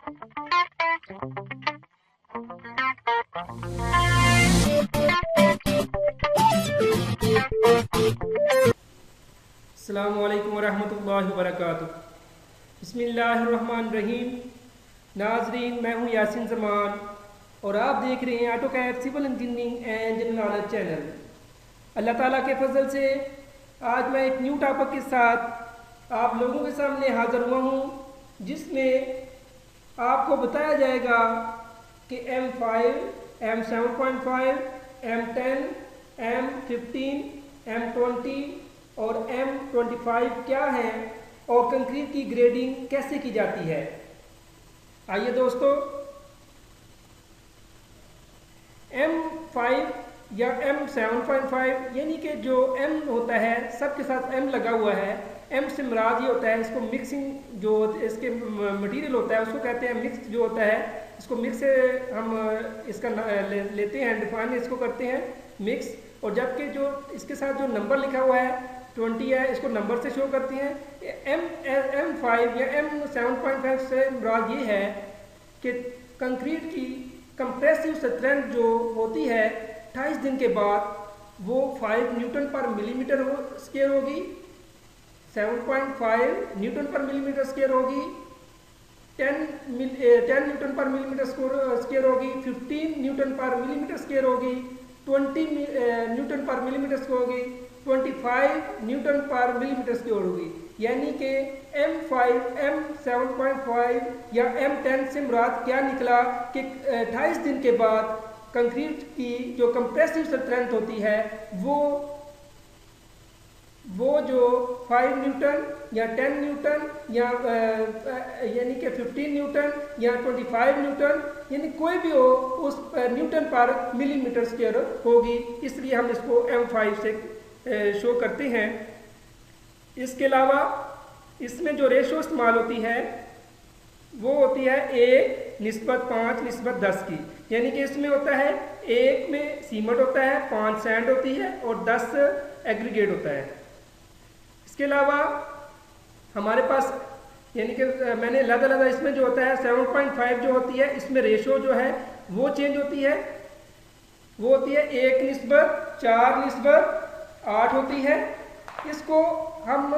अस्सलामुअलैकुम वरहमतुल्लाहि वबरकातुहू। बिस्मिल्लाहिर्रहमानिर्रहीम। नाजरीन, मैं हूँ यासिन जमान और आप देख रहे हैं AutoCAD civil engineering and general knowledge channel. Allah ताला के फजल से आज मैं एक न्यू टॉपिक के साथ आप लोगों के सामने हाजिर हुआ हूँ, जिसमें आपको बताया जाएगा कि M5, M7.5, M10, M15, M20 और M25 क्या है और कंक्रीट की ग्रेडिंग कैसे की जाती है। आइए दोस्तों, M5 या M7.5 यानी कि जो M होता है, सबके साथ M लगा हुआ है। M से मुराद ये होता है, इसको मिक्सिंग जो इसके मटेरियल होता है उसको कहते हैं मिक्स। जो होता है इसको मिक्स से हम इसका लेते हैं, डिफाइन इसको करते हैं मिक्स। और जबकि जो इसके साथ जो नंबर लिखा हुआ है 20 है, इसको नंबर से शो करते हैं। M5 या M7.5 से मुराद ये है कि कंक्रीट की कंप्रेसिव स्ट्रेंथ जो होती है 28 दिन के बाद वो 5 न्यूटन पर मिलीमीटर स्क्वायर होगी, 7.5 न्यूटन पर मिलीमीटर स्क्वायर होगी, 10 न्यूटन पर मिलीमीटर स्क्वायर होगी, 15 न्यूटन पर मिलीमीटर स्क्वायर होगी, 20 न्यूटन पर मिलीमीटर स्क्वायर होगी, 25 न्यूटन पर मिलीमीटर स्क्वायर होगी। यानी कि M5, M7.5 या M10 से मुराद क्या निकला कि 28 दिन के बाद कंक्रीट की जो कंप्रेसिव स्ट्रेंथ होती है वो जो 5 न्यूटन या 10 न्यूटन या यानी कि 15 न्यूटन या 25 न्यूटन यानी कोई भी हो, उस न्यूटन पर मिलीमीटर स्क्वायर होगी। इसलिए हम इसको M5 से शो करते हैं। इसके अलावा इसमें जो रेशो इस्तेमाल होती है वो होती है 1:5:10 की। यानी कि इसमें होता है 1 में सीमेंट होता है, 5 सैंड होती है और 10 एग्रीगेट होता है। इसके अलावा हमारे पास यानी कि मैंने अलग इसमें जो होता है 7.5 जो होती है, इसमें रेशो जो है वो चेंज होती है। वो होती है 1:4:8 होती है। इसको हम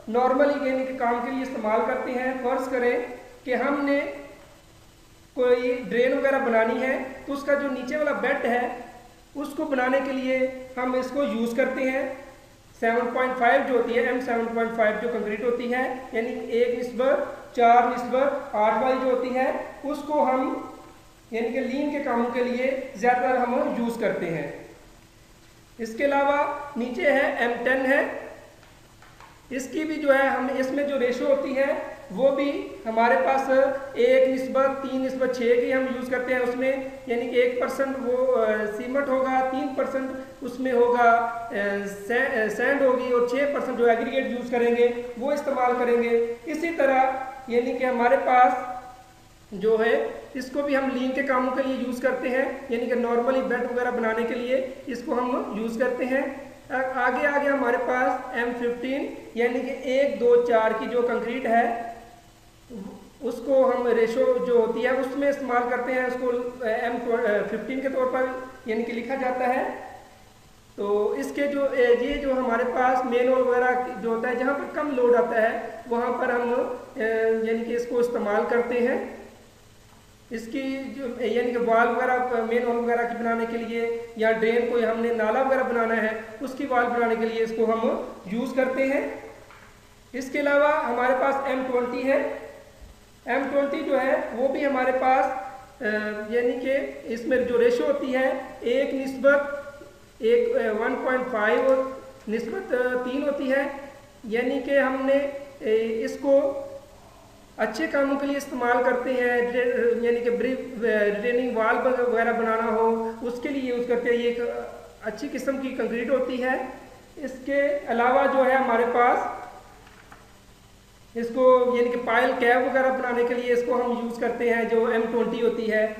नॉर्मली यानी कि काम के लिए इस्तेमाल करते हैं। फर्ज करें कि हमने कोई ड्रेन वगैरह बनानी है तो उसका जो नीचे वाला बेड है उसको बनाने के लिए हम इसको यूज़ करते हैं। 7.5 जो होती है, M7.5 जो कंक्रीट होती है, यानी 1:4:8 वाली जो होती है उसको हम यानी कि लीन के कामों के लिए ज़्यादातर हम यूज़ करते हैं। इसके अलावा नीचे है M10 है। इसकी भी जो है हम इसमें जो रेशो होती है वो भी हमारे पास 1:3:6 की हम यूज़ करते हैं उसमें। यानी कि 1% वो सीमेंट होगा, 3% उसमें होगा सैंड होगी और 6% जो एग्रीगेट यूज़ करेंगे वो इस्तेमाल करेंगे। इसी तरह यानी कि हमारे पास जो है इसको भी हम लीन के कामों के लिए यूज़ करते हैं। यानी कि नॉर्मली बेड वगैरह बनाने के लिए इसको हम यूज़ करते हैं। आगे हमारे पास M15 यानी कि 1:2:4 की जो कंक्रीट है उसको हम रेशो जो होती है उसमें इस्तेमाल करते हैं। उसको M15 के तौर पर यानी कि लिखा जाता है। तो इसके जो ये जो हमारे पास मेन होल वगैरह जो होता है, जहाँ पर कम लोड आता है वहाँ पर हम यानी कि इसको इस्तेमाल करते हैं। इसकी जो यानी कि वाल वगैरह मेन होल वगैरह की बनाने के लिए या ड्रेन कोई हमने नाला वगैरह बनाना है उसकी वाल बनाने के लिए इसको हम यूज़ करते हैं। इसके अलावा हमारे पास M20 है। M20 जो है वो भी हमारे पास यानी कि इसमें जो रेशो होती है 1:1.5:3 होती है। यानी कि हमने इसको अच्छे कामों के लिए इस्तेमाल करते हैं। यानी कि रिटेनिंग वाल वगैरह बनाना हो उसके लिए यूज़ करते हैं। ये एक अच्छी किस्म की कंक्रीट होती है। इसके अलावा जो है हमारे पास इसको यानी कि पाइल कैप वगैरह बनाने के लिए इसको हम यूज़ करते हैं जो M20 होती है।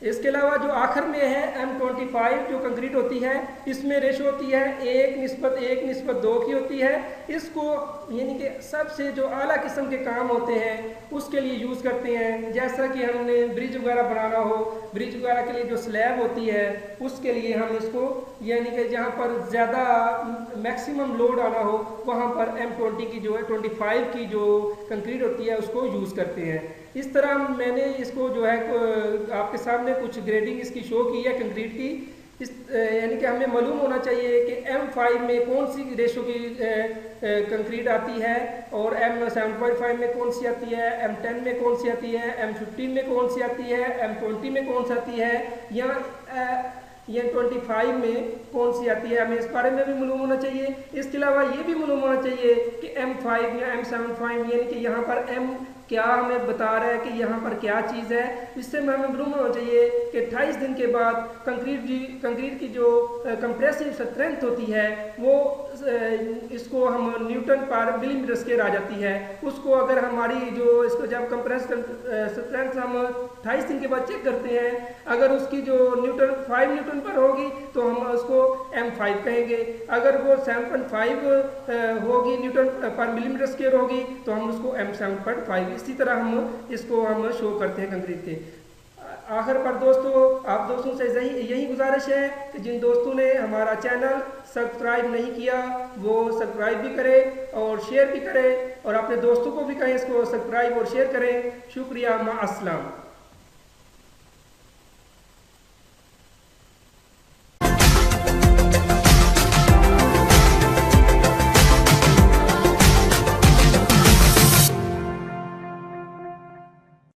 इसके अलावा जो आखिर में है M25 जो कंक्रीट होती है, इसमें रेशो होती है 1:1:2 की होती है। इसको यानी कि सबसे जो आला किस्म के काम होते हैं उसके लिए यूज़ करते हैं। जैसा कि हमने ब्रिज वगैरह बनाना हो, ब्रिज वगैरह के लिए जो स्लैब होती है उसके लिए हम इसको यानी कि जहाँ पर ज़्यादा मैक्सिमम लोड आना हो वहाँ पर M20 की जो है 25 की जो कंक्रीट होती है उसको यूज़ करते हैं। इस तरह मैंने इसको जो है आपके सामने कुछ ग्रेडिंग इसकी शो की है कंक्रीट की। इस यानी कि हमें मालूम होना चाहिए कि M5 में कौन सी रेशो की कंक्रीट आती है और M7.5 में कौन सी आती है, M10 में कौन सी आती है, M15 में कौन सी आती है, M20 में कौन सी आती है, या 25 में कौन सी आती है, हमें इस बारे में भी मालूम होना चाहिए। इसके अलावा ये भी मालूम होना चाहिए कि M5 या M7.5 यानी कि यहाँ पर M क्या हमें बता रहा है कि यहाँ पर क्या चीज़ है। इससे हमें मालूम होना चाहिए कि 28 दिन के बाद कंक्रीट की जो कंप्रेसिव स्ट्रेंथ होती है वो इसको हम न्यूटन पर मिलीमीटर स्क्वायर आ जाती है। उसको अगर हमारी जो इसको जब कंप्रेस स्ट्रेंथ हम 28 दिन के बाद चेक करते हैं, अगर उसकी जो 5 न्यूटन पर होगी तो हम उसको M5 कहेंगे। अगर वो 7.5 होगी न्यूटन पर मिलीमीटर स्क्वायर होगी तो हम उसको M7.5 इसी तरह हम इसको शो करते हैं कंक्रीट के। आखिर पर दोस्तों, आप दोस्तों से यही गुजारिश है कि जिन दोस्तों ने हमारा चैनल सब्सक्राइब नहीं किया वो सब्सक्राइब भी करें और शेयर भी करें और अपने दोस्तों को भी कहें इसको सब्सक्राइब और शेयर करें। शुक्रिया, मा अस्सलाम।